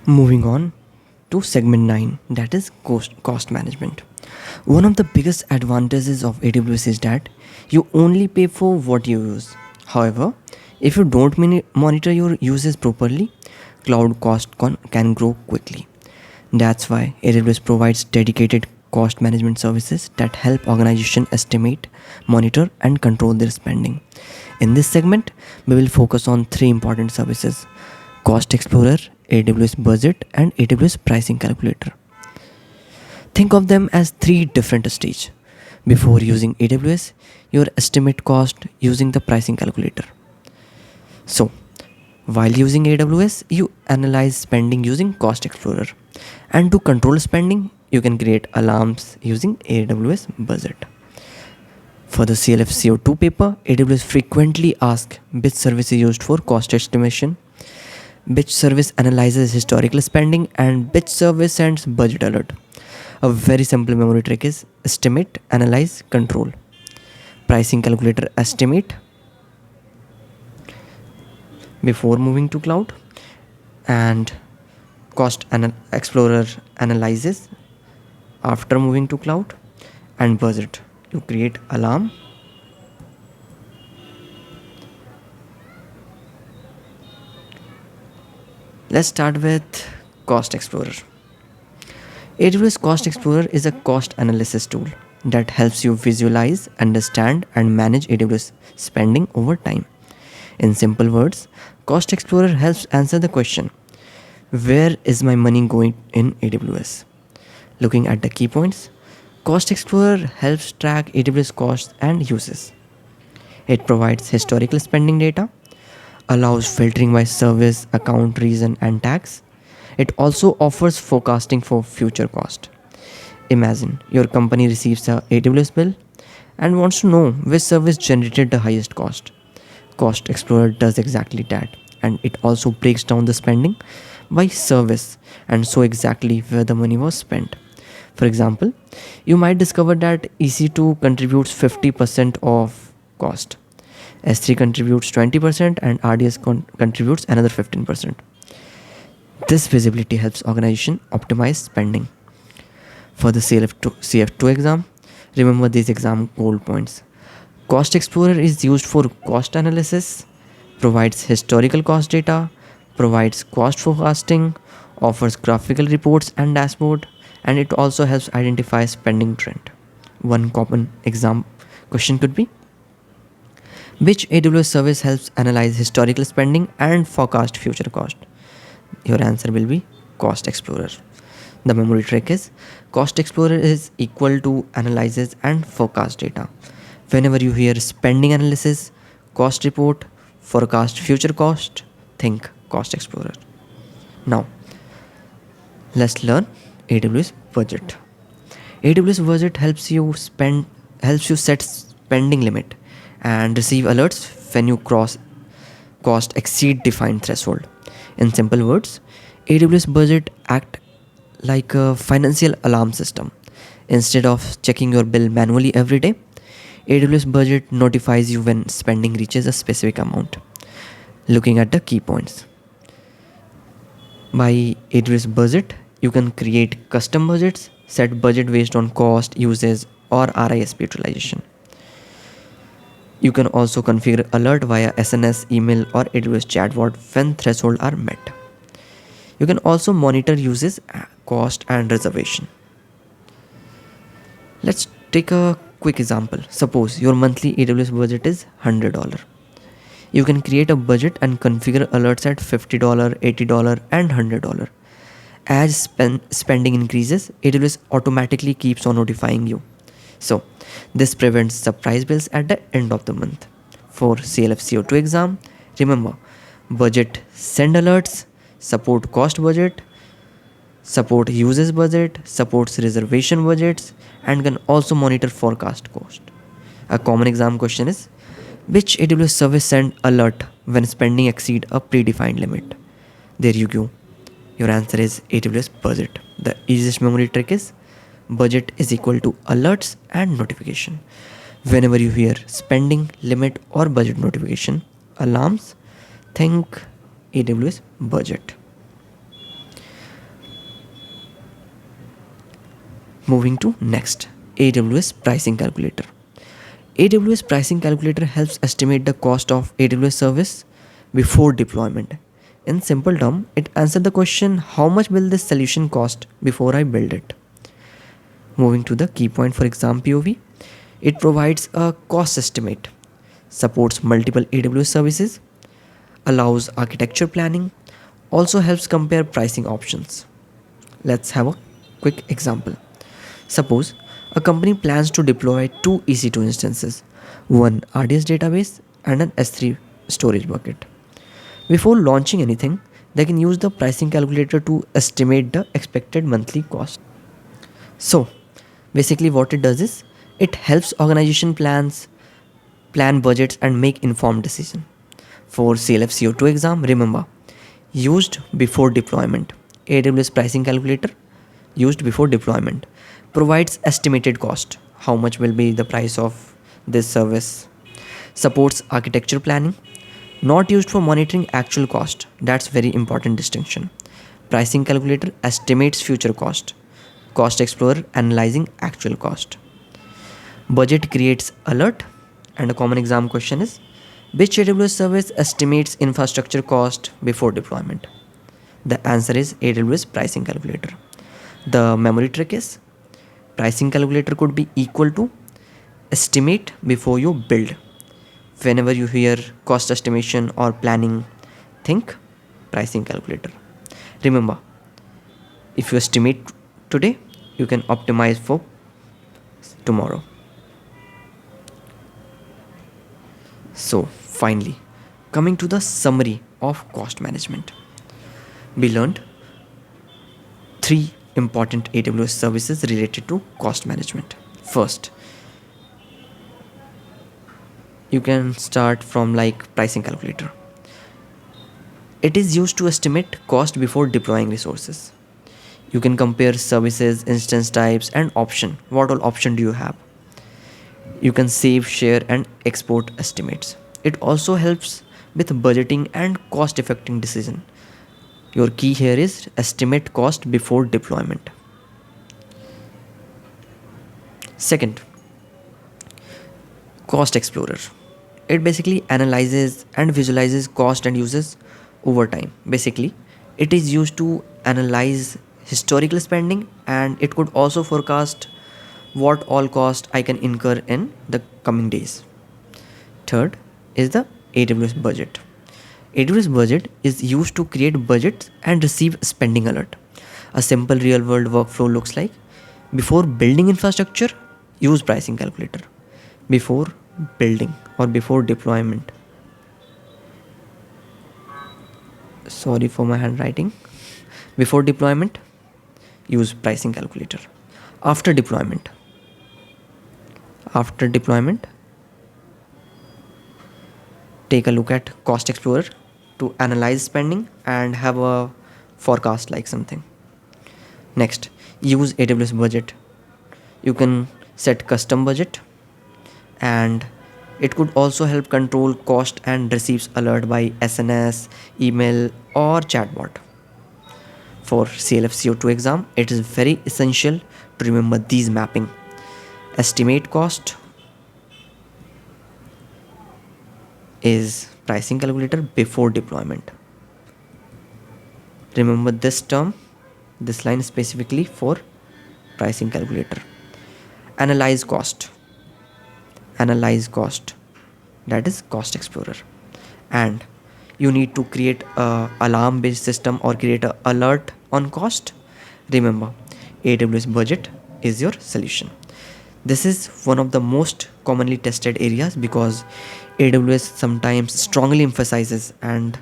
Moving on to segment 9, that is cost management. One of the biggest advantages of AWS is that you only pay for what you use. However, if you don't monitor your uses properly, cloud cost can grow quickly. That's why AWS provides dedicated cost management services that help organizations estimate, monitor, and control their spending. In this segment, we will focus on three important services: Cost Explorer, AWS Budget, and AWS Pricing Calculator. Think of them as three different stages. Before using AWS, you estimate cost using the pricing calculator. So, while using AWS, you analyze spending using Cost Explorer. And to control spending, you can create alarms using AWS Budget. For the CLF-C02 paper, AWS frequently asks which service is used for cost estimation, which service analyzes historical spending, and which service sends budget alert. A very simple memory trick is estimate, analyze, control. Pricing calculator estimate before moving to cloud, and cost explorer analyzes after moving to cloud, and budget you create alarm. Let's start with Cost Explorer. AWS Cost Explorer is a cost analysis tool that helps you visualize, understand, and manage AWS spending over time. In simple words, Cost Explorer helps answer the question, where is my money going in AWS? Looking at the key points, Cost Explorer helps track AWS costs and uses. It provides historical spending data, allows filtering by service, account, region, and tax. It also offers forecasting for future cost. Imagine your company receives a AWS bill and wants to know which service generated the highest cost. Cost Explorer does exactly that, and it also breaks down the spending by service and show exactly where the money was spent. For example, you might discover that EC2 contributes 50% of cost, S3 contributes 20%, and RDS contributes another 15%. This visibility helps organization optimize spending. For the CF2 exam, remember these exam goal points. Cost Explorer is used for cost analysis, provides historical cost data, provides cost forecasting, offers graphical reports and dashboard, and it also helps identify spending trend. One common exam question could be, which AWS service helps analyze historical spending and forecast future cost? Your answer will be Cost Explorer. The memory trick is Cost Explorer is equal to analyzes and forecast data. Whenever you hear spending analysis, cost report, forecast future cost, think Cost Explorer. Now, let's learn AWS Budget. AWS Budget helps you set spending limit and receive alerts when you cross cost exceed defined threshold. In simple words, AWS Budget act like a financial alarm system. Instead of checking your bill manually every day, AWS Budget notifies you when spending reaches a specific amount. Looking at the key points. By AWS Budget, you can create custom budgets, set budget based on cost, usage, or RISP utilization. You can also configure alert via SNS, email, or AWS chatbot when thresholds are met. You can also monitor usage, cost, and reservation. Let's take a quick example. Suppose your monthly AWS budget is $100. You can create a budget and configure alerts at $50, $80, and $100. As spending increases, AWS automatically keeps on notifying you. So, this prevents surprise bills at the end of the month. For CLF-C02 exam, remember, budget send alerts, support cost budget, support usage budget, supports reservation budgets, and can also monitor forecast cost. A common exam question is, which AWS service send alert when spending exceed a predefined limit? There you go. Your answer is AWS Budget. The easiest memory trick is budget is equal to alerts and notification. Whenever you hear spending, limit, or budget notification, alarms, think AWS Budget. Moving to next, AWS Pricing Calculator. AWS Pricing Calculator helps estimate the cost of AWS service before deployment. In simple term, it answers the question, how much will this solution cost before I build it? Moving to the key point for exam POV, it provides a cost estimate, supports multiple AWS services, allows architecture planning, also helps compare pricing options. Let's have a quick example. Suppose a company plans to deploy two EC2 instances, one RDS database and an S3 storage bucket. Before launching anything, they can use the pricing calculator to estimate the expected monthly cost. So, basically what it does is it helps organization plan budgets and make informed decision. For CLF-C02 exam, remember, used before deployment. AWS pricing calculator used before deployment provides estimated cost, how much will be the price of this service. Supports architecture planning, not used for monitoring actual cost. That's very important distinction. Pricing calculator estimates future cost. Cost Explorer analyzing actual cost. Budget creates alert, and a common exam question is, which AWS service estimates infrastructure cost before deployment? The answer is AWS Pricing Calculator. The memory trick is, pricing calculator could be equal to estimate before you build. Whenever you hear cost estimation or planning, think pricing calculator. Remember, if you estimate today, you can optimize for tomorrow. So finally, coming to the summary of cost management, we learned three important AWS services related to cost management. First, you can start from like pricing calculator. It is used to estimate cost before deploying resources. You can compare services, instance types, and option. What all option do you have? You can save, share, and export estimates. It also helps with budgeting and cost effective decision. Your key here is estimate cost before deployment. Second, Cost Explorer. It basically analyzes and visualizes cost and uses over time. Basically, it is used to analyze historical spending, and it could also forecast what all cost I can incur in the coming days. Third is the AWS budget. AWS budget is used to create budgets and receive spending alert. A simple real world workflow looks like, before building infrastructure, use pricing calculator. Before building or before deployment. Sorry for my handwriting. Before deployment, use pricing calculator. After deployment, take a look at Cost Explorer to analyze spending and have a forecast like something. Next, use AWS budget. You can set custom budget, and it could also help control cost and receives alert by SNS, email, or chatbot. For CLF-C02 exam, it is very essential to remember these mapping. Estimate cost is pricing calculator before deployment. Remember this term, this line specifically for pricing calculator. Analyze cost, that is Cost Explorer. And you need to create a alarm based system or create a alert on cost. Remember, AWS budget is your solution. This is one of the most commonly tested areas because AWS sometimes strongly emphasizes, and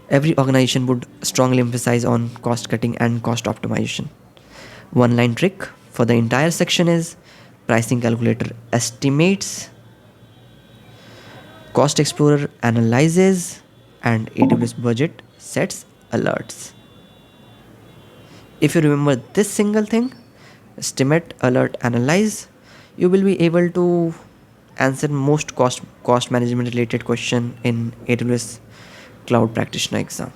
every organization would strongly emphasize on cost cutting and cost optimization. One line trick for the entire section is pricing calculator estimates, Cost Explorer analyzes, and AWS budget sets alerts. If you remember this single thing, estimate, alert, analyze, you will be able to answer most cost management related question in AWS Cloud Practitioner exam.